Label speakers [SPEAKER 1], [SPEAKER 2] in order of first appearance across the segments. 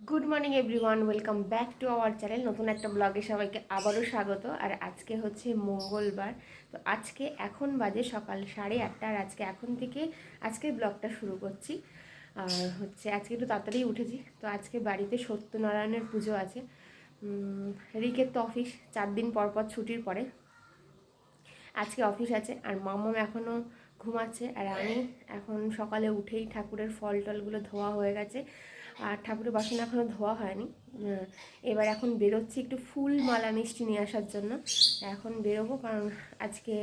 [SPEAKER 1] Good morning everyone, welcome back to our channel. নতুন একটা ব্লগে সবাইকে আবারও স্বাগত। আর আজকে হচ্ছে মঙ্গলবার। তো আজকে এখন বাজে সকাল 8:30। আর এখন থেকে আজকের ব্লগটা শুরু করছি। আর হচ্ছে আজকে একটু তাড়াতাড়ি উঠেছি। তো আজকে বাড়িতে সত্যনারায়ণের পুজো আছে। রিকের তো অফিস 4 দিন পর পর ছুটির পরে আজকে অফিস আছে। আর মাম্মাম এখনও ঘুমাচ্ছে। আর আমি এখন সকালে উঠেই ঠাকুরের ফল টলগুলো ধোয়া হয়ে গেছে, আর ঠাকুরের বাসন এখনও ধোয়া হয়নি। এবার এখন বেরোচ্ছি একটু ফুল মালা মিষ্টি নিয়ে আসার জন্য। এখন বেরোবো, কারণ আজকে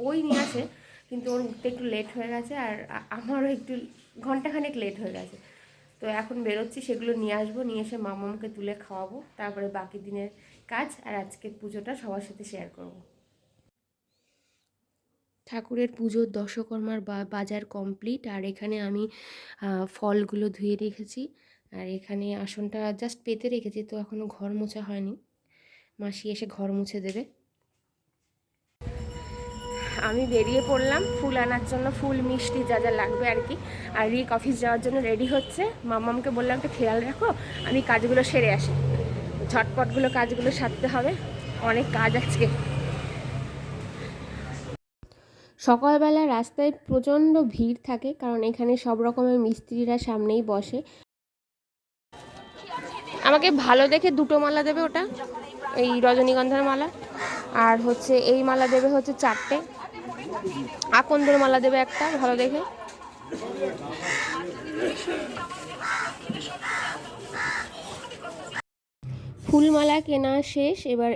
[SPEAKER 1] ওই নিয়ে আসে, কিন্তু ওর উঠতে একটু লেট হয়ে গেছে, আর আমারও একটু ঘন্টাখানেক লেট হয়ে গেছে। তো এখন বেরোচ্ছি, সেগুলো নিয়ে আসবো, নিয়ে এসে মামামকে তুলে খাওয়াবো, তারপরে বাকি দিনের কাজ আর আজকের পুজোটা সবার সাথে শেয়ার করবো। ঠাকুরের পুজোর দশকর্মার বাজার কমপ্লিট। আর এখানে আমি ফলগুলো ধুয়ে রেখেছি। আর এখানে আসনটা জাস্ট পেতে রেখেছি, তো এখনও ঘর মোছা হয়নি। মাসি এসে ঘর মুছে দেবে। আমি বেরিয়ে পড়লাম ফুল আনার জন্য, ফুল মিষ্টি যা যা লাগবে আর কি। আর রিক অফিস যাওয়ার জন্য রেডি হচ্ছে। মাম্মামকে বললাম একটু খেয়াল রাখো, আমি কাজগুলো সেরে আসি। ঝটপটগুলো কাজগুলো সারতে হবে, অনেক কাজ আজকে। সকালবেলা রাস্তায় প্রচণ্ড ভিড় থাকে, কারণ এখানে সব রকমের মিস্ত্রিরা সামনেই বসে। আমাকে ভালো দেখে 2টো মালা দেবে, ওটা এই রজনীগন্ধার মালা। আর হচ্ছে এই মালা দেবে হচ্ছে 4টে। আকন্দর মালা দেবে একটা ভালো দেখে। ফুলমালা কেনা শেষ। এবার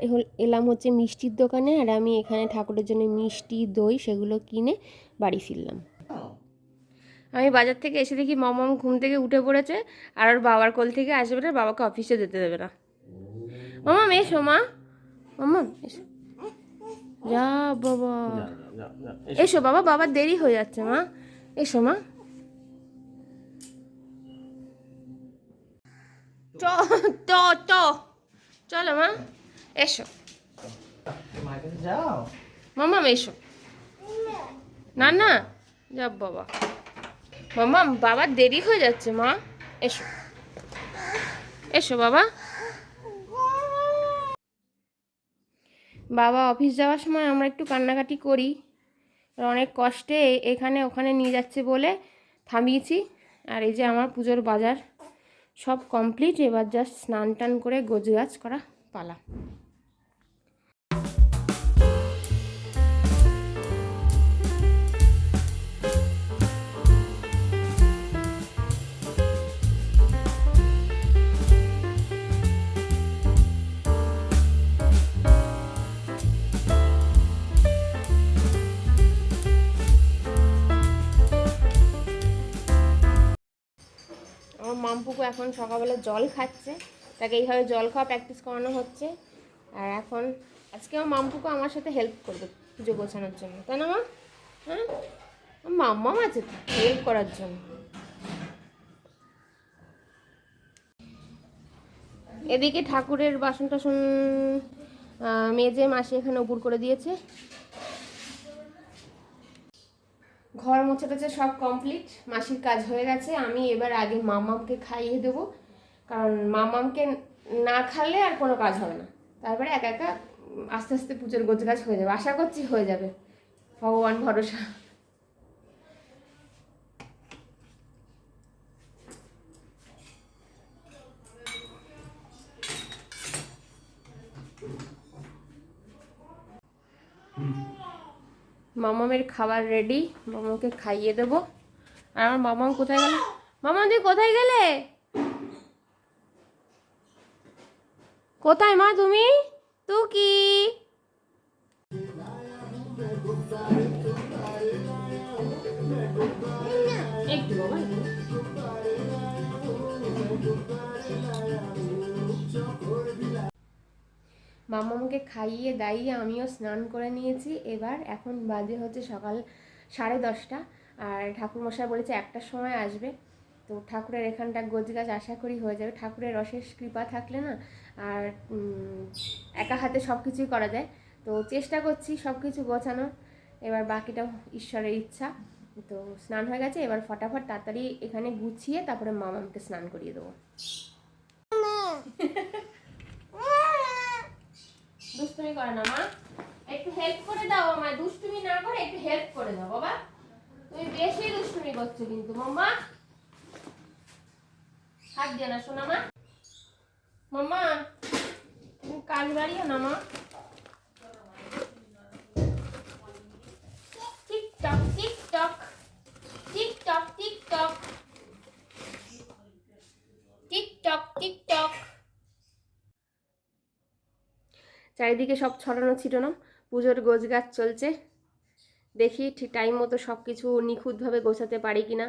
[SPEAKER 1] এলাম হচ্ছে মিষ্টির দোকানে। আর আমি এখানে ঠাকুরের জন্য মিষ্টি দই সেগুলো কিনে বাড়ি ফিরলাম। আমি বাজার থেকে এসে দেখি মামাম ঘুম থেকে উঠে পড়েছে, আর ওর বাবার কোল থেকে আসবে না, বাবাকে অফিসে যেতে দেবে না। মামাম এসো, মা মামাম এসো, যা বাবা এসো বাবা, বাবার দেরি হয়ে যাচ্ছে, মা এসো মা। চ তো তো চলো মা, এসো মামাম এসো। না না, যা বাবা, মামাম বাবার দেরি হয়ে যাচ্ছে, মা এসো এসো বাবা। বাবা অফিস যাওয়ার সময় আমরা একটু কান্নাকাটি করি, অনেক কষ্টে এখানে ওখানে নিয়ে যাচ্ছে বলে থামিয়েছি। আর এই যে আমার পুজোর বাজার সব কমপ্লিট। এবার জাস্ট স্নান টান করে গোছগাছ করা পালা। আমার মামপুকু এখন সকালবেলা জল খাচ্ছে, তাকে এইভাবে জল খাওয়া প্র্যাকটিস করানো হচ্ছে। আর এখন আজকে আমার মামপুকু আমার সাথে হেল্প করবে পুজো গোছানোর জন্য, তাই না মা? হ্যাঁ, মাম্মাম আছে তো হেল্প করার জন্য। এদিকে ঠাকুরের বাসন টাসন মেজে মাসি এখানে উপর করে দিয়েছে। ঘর মোছা টোছা সব কমপ্লিট, মাসির কাজ হয়ে গেছে। আমি এবার আগে মামামকে খাইয়ে দেবো, কারণ মামামকে না খালে আর কোনো কাজ হবে না। তারপরে একা একা আস্তে আস্তে পুজোর গোছগাছ হয়ে যাবে, আশা করছি হয়ে যাবে, ভগবান ভরসা। মামামের খাবার রেডি, মামাকে খাইয়ে দেবো। আর আমার মামাম কোথায় গেল? মামাম তুই কোথায় গেলে? কোথায় মা তুমি? কি একটু বাবা, মামামকে খাইয়ে দাইয়ে আমিও স্নান করে নিয়েছি। এবার এখন বাজে হচ্ছে সকাল 10:30। আর ঠাকুরমশাই বলেছে 1টার সময় আসবে। তো ঠাকুরের এখানটা গোছগাছ আশা করি হয়ে যাবে, ঠাকুরের অশেষ কৃপা থাকলে না আর একা হাতে সব কিছুই করা যায়। তো চেষ্টা করছি সব কিছু গোছানোর, এবার বাকিটা ঈশ্বরের ইচ্ছা। তো স্নান হয়ে গেছে, এবার ফটাফট তাড়াতাড়ি এখানে গুছিয়ে তারপরে মামামকে স্নান করিয়ে দেবো। দুষ্টুমি করে না মা, একটু হেল্প করে দাও আমায়, দুষ্টুমি না করে একটু হেল্প করে দাও বাবা, তুমি বেশি দুষ্টুমি করছো কিন্তু মাম্মা। হাত দিয়ে না শোনা মা, মাম্মা তুমি কাজ বাড়িও না মা। TikTok TikTok TikTok TikTok TikTok TikTok. চারিদিকে সব ছড়ানো ছিটানো, পুজোর গোছগাছ চলছে। দেখি ঠিক টাইম মতো সব কিছু নিখুঁতভাবে গোছাতে পারি কিনা।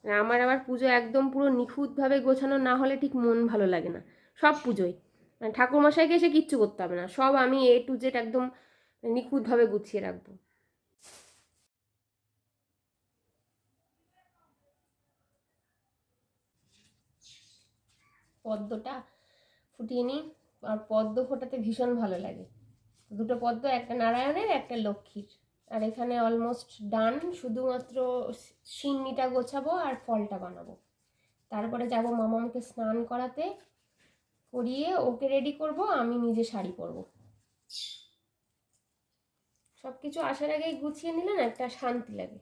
[SPEAKER 1] আমার আবার পুজো একদম পুরো নিখুঁতভাবে গোছানো না হলে ঠিক মন ভালো লাগে না। সব পুজোয় ঠাকুরমশাইকে এসে কিচ্ছু করতে হবে না, সব আমি A to Z একদম নিখুঁতভাবে গুছিয়ে রাখবো। পদ্মটা ফুটিয়ে নিই, আর পদ্ম ফোটাতে ভীষণ ভালো লাগে। দুটো পদ্ম, একটা নারায়ণের একটা লক্ষ্মীর। আর এখানে অলমোস্ট ডান, শুধুমাত্র সিন্নিটা গোছাবো আর ফলটা বানাবো। তারপরে যাব মামামকে স্নান করাতে, করিয়ে ওকে রেডি করব, আমি নিজে শাড়ি পরবো। সব কিছু আসার আগেই গুছিয়ে নিলে না একটা শান্তি লাগে।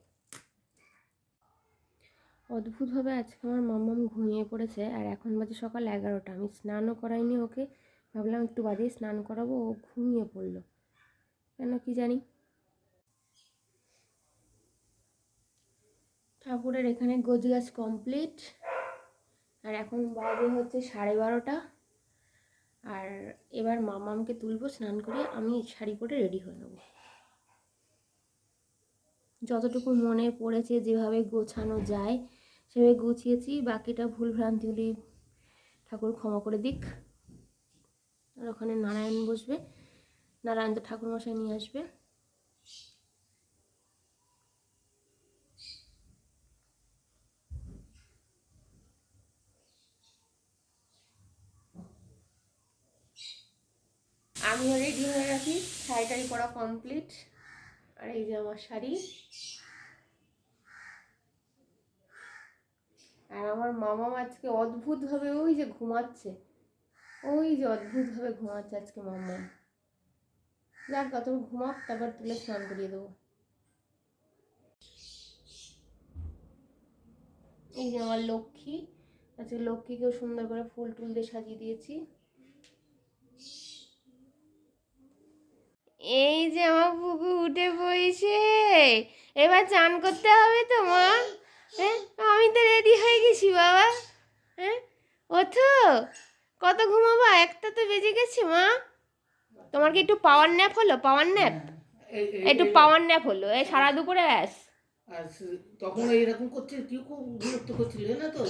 [SPEAKER 1] অদ্ভুতভাবে আজকে আমার মাম্মাম ঘুমিয়ে পড়েছে, আর এখন বাজে সকাল 11টা। আমি স্নানও করাইনি ওকে, ভাবলাম একটু বাদেই স্নান করাবো, ও ঘুমিয়ে পড়লো কেন কি জানি। ঠাকুরের এখানে গোছগাছ কমপ্লিট, আর এখন বাজে হচ্ছে 12:30। আর এবার মামামকে তুলবো, স্নান করে আমি শাড়ি পরে রেডি হয়ে নেব। যতটুকু মনে পড়েছে যেভাবে গোছানো যায় সেভাবে গুছিয়েছি, বাকিটা ভুল ভ্রান্তি হলে ঠাকুর ক্ষমা করে দিক। আর ওখানে নারায়ণ বসবে, নারায়ণ তো ঠাকুরমশাই নিয়ে আসবে। আমিও রেডি হয়ে গেছি, শাড়ি টাড়ি পরা কমপ্লিট। আর এই যে আমার শাড়ি। আর আমার মামাম আজকে অদ্ভুতভাবে ওই যে ঘুমাচ্ছে, ওই যে অদ্ভুতভাবে ঘুমাচ্ছে আজকে মাম্মাম। যাক কত ঘুমাক, তারপর তুলে স্নান করিয়ে দেবো। এই যে আমার লক্ষ্মী, আজকে লক্ষ্মীকেও সুন্দর করে ফুল টুল দিয়ে সাজিয়ে দিয়েছি। এই যে আমার পুকু উঠে বইছে, এবার চান করতে হবে তো মা। হ্যাঁ আমি তো রেডি হয়ে গেছি বাবা। হ্যাঁ ওঠো, কত ঘুমাবা, একটা তো বেজে গেছে মা। তোমার কি একটু পাওয়ার ন্যাপ হলো? পাওয়ার ন্যাপ, একটু পাওয়ার ন্যাপ হলো এই সারা দুপুরে ব্যাস।
[SPEAKER 2] আর তখন এইরকম করছিল, কেউ খুব বিরক্ত করছিল না তো,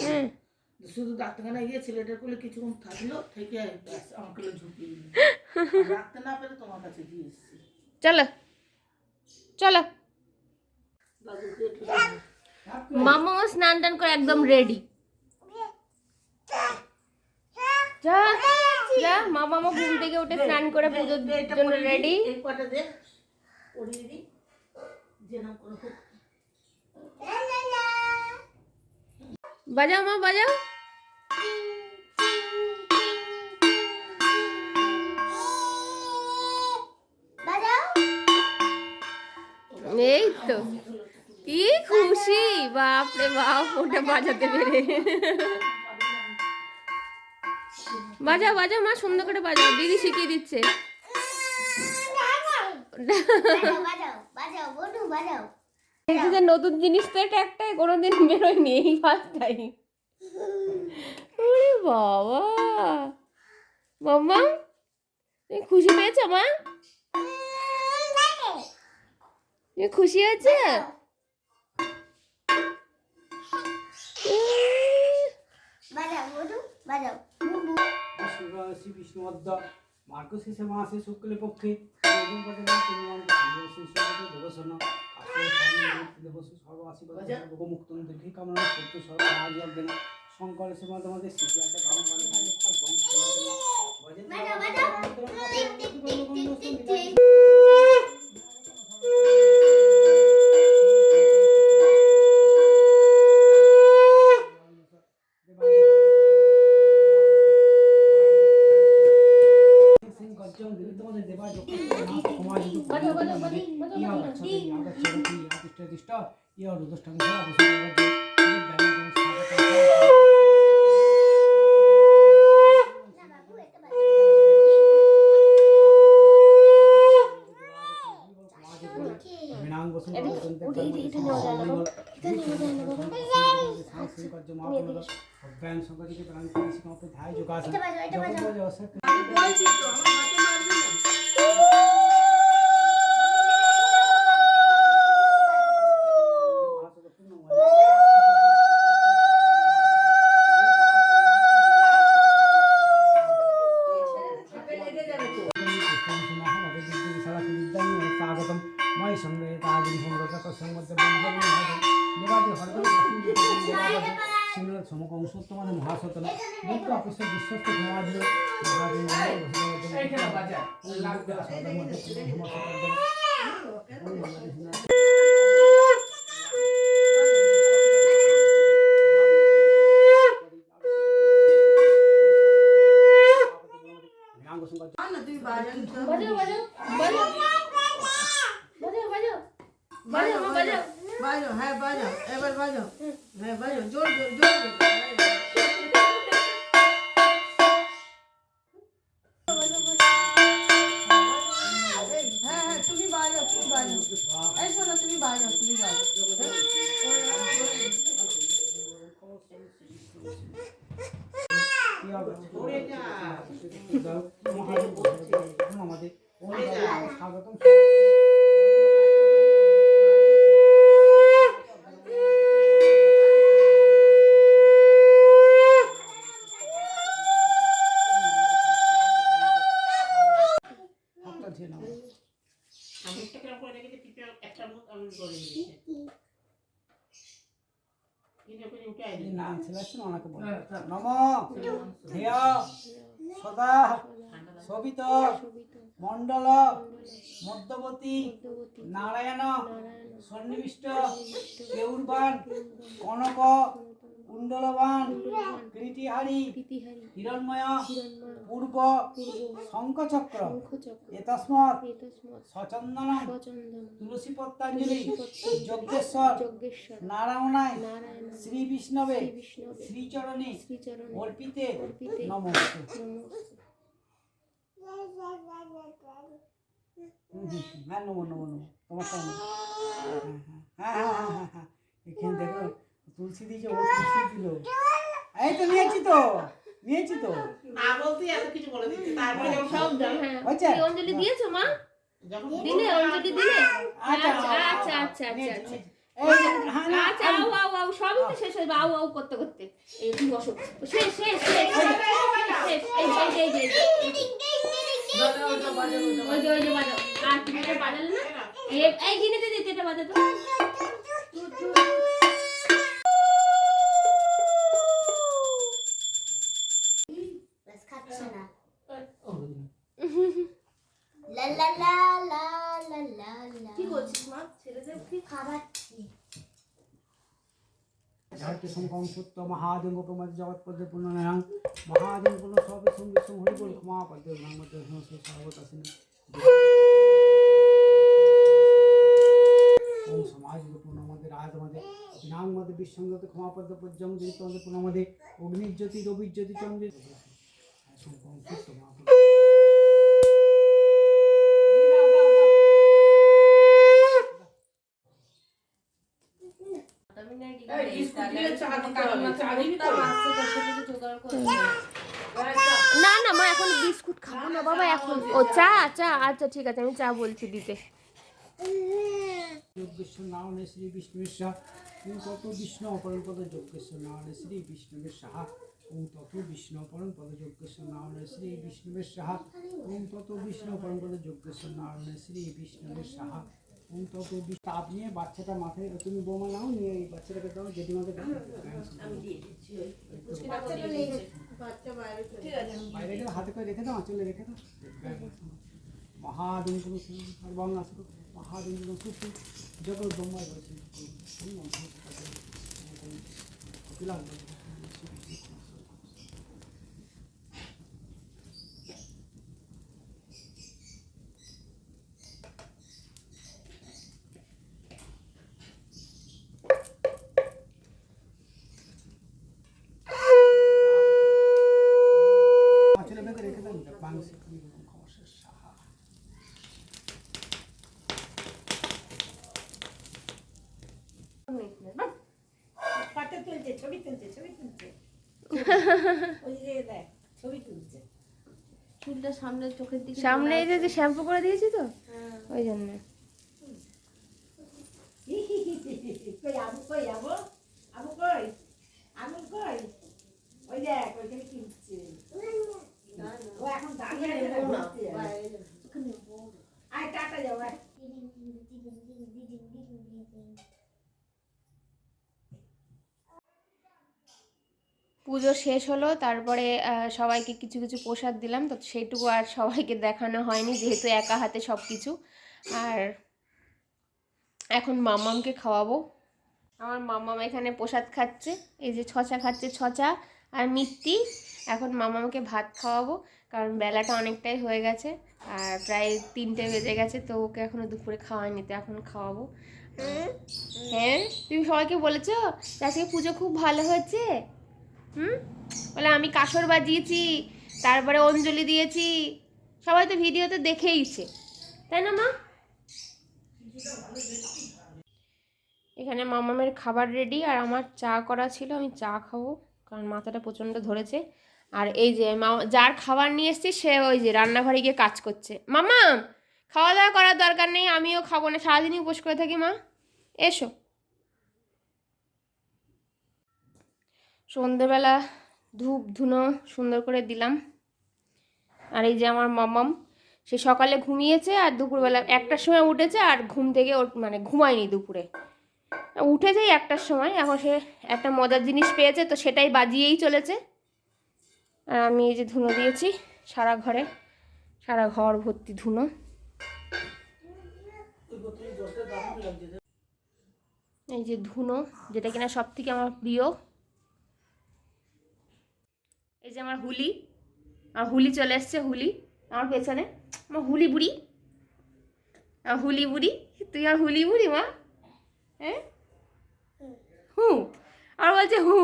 [SPEAKER 2] শুধু ডাক্তারখানায় গিয়ে ছেলেটার কোলে কিছুক্ষণ থাকলো, থেকে ব্যাস আমার কোলে ঝুঁকিয়ে দিল। রাখতে না পেরে তোমার কাছে দিয়ে এসেছি।
[SPEAKER 1] চলো চলো, মামা স্নান টান করে একদম রেডি। যা যা, মামা ঘুম থেকে উঠে স্নান করে পুজোর জন্য রেডি।
[SPEAKER 2] এই কটা দে, পরিয়ে দিই যেরকম করে হোক।
[SPEAKER 1] বাজাও মা বাজাও। এই তো কি খুশি, বাপ রে বাপ, ওটা বাজাতে পেরে। বাজাও বাজাও মা, সুন্দর করে বাজাও, দিদি শিখিয়ে দিচ্ছে। নতুন জিনিস তো এটা একটা, কোনোদিন বেরোয়নি, এই ফার্স্ট টাইম। ওরে বাবা, মাম্মা তুমি খুশি পেয়েছো মা? তুমি খুশি হয়েছে?
[SPEAKER 3] শ্রী বিষ্ণুবদ্ধ মার্গশীর্ষে মাসে শুক্লপক্ষে মুক্তন দেখি কামনা সত্য সর্ব শঙ্কর সে মধ্যে স্মৃতি একটা গান 이 어루도스탕 하고 स्वागतम मय संगे ताजिन संगत संगत निराजे हरदम सिंह समकं सत्यमान महासतन बुद्ध अपिस विश्वस्त समाज
[SPEAKER 2] বাজো, হ্যাঁ বাজো, এবার বাজো, হ্যাঁ বাজো, জোর জোর জোর জোর। হ্যাঁ হ্যাঁ তুমি বাজো, তুমি বাজো, এই শোনো তুমি বাজো, তুমি বাজো।
[SPEAKER 3] स्वागतम নাম ছেলেছেন ওনাকে বলে নম ধ্যেয় সদা শোভিত মণ্ডল মধ্যবতী নারায়ণ সন্নিবিষ্ট কেউরবান কনক কুণ্ডলবান কৃতিহারি হিরণ্ময় পূর্ব শঙ্খচক্র এতস্মাৎ সচন্দন তুলসী পত্রাঞ্জলি যজ্ঞেশ্বর নারায়ণায় শ্রী বিষ্ণবে শ্রীচরণে অর্পিতে নমস্তে। হ্যাঁ নমো নমো নমো তোমার সামনে হ্যাঁ হ্যাঁ হ্যাঁ হ্যাঁ হ্যাঁ এখানে দেখো তুলসী দিয়েছে ও তুলসী দিল এই তো নিয়েছি তো
[SPEAKER 2] না বলতে এত কিছু বলে দিচ্ছি, তারপরে
[SPEAKER 1] সব
[SPEAKER 3] আচ্ছা
[SPEAKER 1] অঞ্জলি দিয়েছো মা? দিলে অঞ্জলি দিলে? আচ্ছা আচ্ছা আচ্ছা আচ্ছা আচ্ছা আউ আউ আউ সবই তো শেষ হয়ে আউ আউ করতে করতে এই তুই বসো শেষ শেষ শেষ এই ওই যে বাজাও আর তুমি এটা বাজালে না এই গিনেতে দিতে এটা বাজা তো
[SPEAKER 4] বাস খাচ্ছে না লা লা লা লা লা লা লা
[SPEAKER 1] কি করছিস মা? ছেলেদের কি
[SPEAKER 4] খাবাচ্ছি
[SPEAKER 3] ঝাড়কে সংকম সত্য মহাদেব প্রমাদ জগৎপদে পুণ্যনারায়ণ মহাদেব পুণ্য সবে সঙ্গে সঙ্গ হরি বল ক্ষমা পদ্য নামতে সমস্ত স্বাগত আছেন ওম সমাজ পূর্ণ আমাদের রাজ আমাদের নাম আমাদের বিশ্বঙ্গত ক্ষমা পদ্য পর্যং যেহেতু আমাদের পূর্ণ আমাদের অগ্নিজ্যোতি রবিজ্যোতি চন্দ্র সংকম সত্য মহাপুর
[SPEAKER 1] না না মা এখন বিস্কুট খাবো না বাবা এখন ও চা চা আচ্ছা ঠিক আছে আমি চা বলছি দিতে
[SPEAKER 3] যজ্ঞেশ্বর নারায়ণ শ্রী বিষ্ণুর সাহা ওম তত বিষ্ণু অপরণ পদ যজ্ঞেশ্বর নারায়ণ শ্রী বিষ্ণুর সাহা ওম তত বিষ্ণু অপরণ পদ যজ্ঞেশ্বর নারায়ণ শ্রী বিষ্ণুর সাহা ওম তত বিষ্ণু অপরণ পদ যজ্ঞেশ্বর নারায়ণ শ্রী বিষ্ণুর সাহা ওম তত তাপ নিয়ে বাচ্চাটা মাথায় তুমি বোমা নাও নিয়ে এই বাচ্চাটাকে দাও জেঠিমাকে দাও বাইরে গেলে হাতে করে রেখে দাও আঁচলে রেখে দাও মহাদেব সর্বাং আসত মহাদেব সুস্থ জগৎ ব্রহ্মা রয়েছে ক্ষমসের সাহা।
[SPEAKER 5] ফটো তুলছে, ছবি তুলছে, ছবি তুলছে। ওই যে দেখ, ছবি তুলছে।
[SPEAKER 4] চুলটা সামনে চোখের দিকে
[SPEAKER 1] সামনে এই যে শ্যাম্পু করে দিয়েছি তো ওই জন্য।
[SPEAKER 5] কই আবু, কই আবু, আবু কই, আবু কই, ওই দেখ ওইখানে কি হচ্ছে। ও এখন দাঁড়িয়ে আছে না, ঘুরতে যাবে। আয় টাটা যাও, আয়।
[SPEAKER 1] পুজো শেষ হলো, তারপরে সবাইকে কিছু কিছু প্রসাদ দিলাম, তো সেইটুকু আর সবাইকে দেখানো হয়নি যেহেতু একা হাতে সব কিছু। আর এখন মাম্মামকে খাওয়াবো। আমার মাম্মাম এখানে প্রসাদ খাচ্ছে, এই যে ছচা খাচ্ছে, ছচা আর মিষ্টি। এখন মাম্মামকে ভাত খাওয়াবো, কারণ বেলাটা অনেকটাই হয়ে গেছে আর প্রায় 3টে বেজে গেছে, তো ওকে এখনও দুপুরে খাওয়াইনি, তো এখন খাওয়াবো। হ্যাঁ, তুমি সবাইকে বলেছো যে আজকে পুজো খুব ভালো হয়েছে? বলে আমি কাসর বাজিয়েছি, তারপরে অঞ্জলি দিয়েছি, সবাই তো ভিডিওতে দেখেইছে, তাই না মা? এখানে মামামের খাবার রেডি, আর আমার চা করা ছিল, আমি চা খাবো কারণ মাথাটা প্রচণ্ড ধরেছে। আর এই যে যার খাবার নিয়ে এসছি সে ওই যে রান্নাঘরে গিয়ে কাজ করছে। মামা খাওয়া দাওয়া করার দরকার নেই, আমিও খাবো না, সারাদিনই উপোস করে থাকি। মা এসো। সন্ধেবেলা ধূপ ধুনো সুন্দর করে দিলাম। আর এই যে আমার মামাম, সে সকালে ঘুমিয়েছে আর দুপুরবেলা 1টার সময় উঠেছে, আর ঘুম থেকে মানে ঘুমায়নি দুপুরে, উঠেছেই 1টার সময়। এখন সে একটা মজার জিনিস পেয়েছে, তো সেটাই বাজিয়েই চলেছে। আর আমি এই যে ধুনো দিয়েছি সারা ঘরে, সারা ঘর ভর্তি ধুনো। এই যে ধুনো, যেটা কিনা সব থেকে আমার প্রিয়। এই যে আমার হুলি, আমার হুলি চলে এসছে, হুলি আমার পেছনে, আমার হুলি বুড়ি, আমার হুলি বুড়ি। তুই আর হুলি বুড়ি মা? হ্যাঁ, হু আর বলছে হু,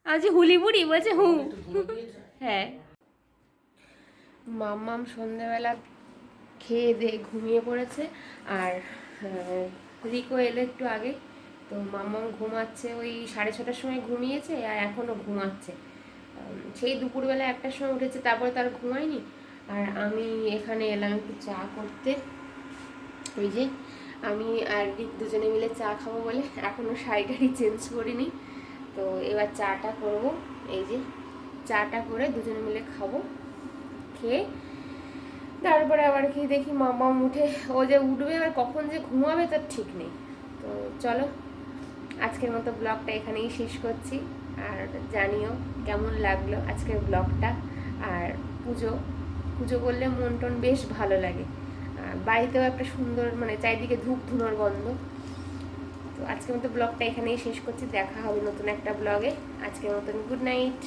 [SPEAKER 1] আর যে হুলি বুড়ি বলছে হু। হ্যাঁ, মাম্মাম সন্ধ্যেবেলা খেয়ে দিয়ে ঘুমিয়ে পড়েছে, আর রিকো এলো একটু আগে, তো মাম্মাম ঘুমাচ্ছে, ওই 6:30টার সময় ঘুমিয়েছে আর এখনও ঘুমাচ্ছে। সেই দুপুরবেলা 1টার সময় উঠেছে, তারপরে তার ঘুমায়নি। আর আমি এখানে এলাম একটু চা করতে। ওই যে আমি আর রিক দুজনে মিলে চা খাবো বলে এখনও শাড়ি চেঞ্জ করিনি, তো এবার চাটা করবো। এই যে চাটা করে দুজনে মিলে খাবো, খেয়ে তারপরে আবার কি দেখি মাম্মাম উঠে, ও যে উঠবে এবার কখন যে ঘুমাবে তার ঠিক নেই। তো চলো আজকের মতো ব্লগটা এখানেই শেষ করছি, আর জানিও কেমন লাগলো আজকের ব্লগটা। আর পুজো করলে মন টন বেশ ভালো লাগে, আর বাড়িতেও একটা সুন্দর মানে চারিদিকে ধূপ ধুনোর গন্ধ। তো আজকের মতো ব্লগটা এখানেই শেষ করছি, দেখা হবে নতুন একটা ব্লগে। আজকের মতন গুড নাইট।